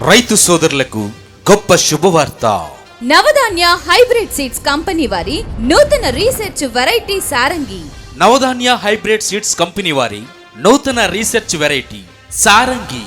రైతు సోదరులకు గొప్ప శుభవార్త. నవధాన్య హైబ్రిడ్ సీడ్స్ కంపెనీ వారి నూతన research variety Sarangi. Navadhanya hybrid seeds company వారి నూతన రీసెర్చ్ వెరైటీ సారంగి.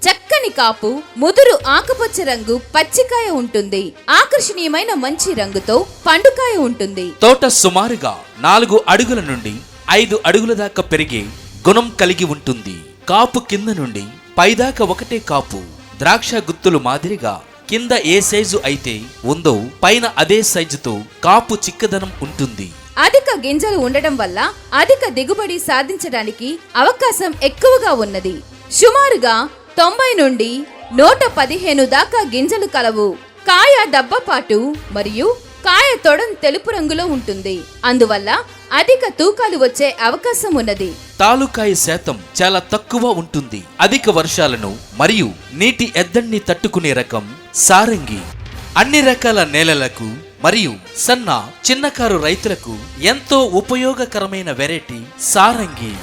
చక్కని కాపు, ముదురు ఆకుపచ్చ రంగు, పచ్చికాయ ఉంటుంది. ఆకర్షణీయమైన మంచి రంగుతో పండుకాయ ఉంటుంది. తోట సుమారుగా 4 అడుగుల నుండి 5 అడుగుల దాకా పెరిగే గుణం కలిగి ఉంటుంది. కాపు కింద నుండి పైదాకా ఒకటే కాపు. ద్రాక్ష గుత్తులు మాదిరిగా కింద ఏ సైజు అయితే ఉందో పైన అదే సైజుతో కాపు చిక్కదనం ఉంటుంది. అధిక గింజలు ఉండడం వల్ల అధిక దిగుబడి సాధించడానికి అవకాశం ఎక్కువగా ఉన్నది. సుమారుగా 90 నుండి 115 దాకా గింజలు కలవు. కాయ దబ్బపాటు మరియు కాయ తొడం తెలుపు రంగులో ఉంటుంది. అందువల్ల అధిక తూకాలు వచ్చే అవకాశం ఉన్నది. తాలుకాయ శాతం చాలా తక్కువ ఉంటుంది. అధిక వర్షాలను మరియు నీటి ఎద్దడిని తట్టుకునే రకం సారంగి. అన్ని రకాల నేలలకు మరియు సన్న చిన్నకారు రైతులకు ఎంతో ఉపయోగకరమైన వెరైటీ సారంగి.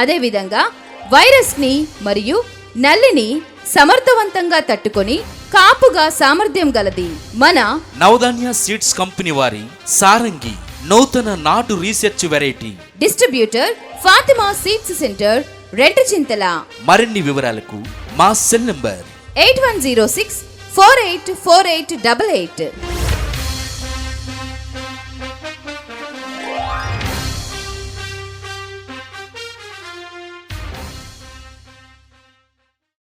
అదేవిధంగా వైరస్ ని మరియు నల్లిని సమర్థవంతంగా తట్టుకొని కాపుగా సామర్థ్యం గలది మన నవధాన్య సీడ్స్ కంపెనీ వారి సారంగి నూతన నాటు research variety. Distributor Fatima seeds centre, Rentachintala. మరిన్ని వివరాలకు మా సెల్ నంబర్ 8106 484888.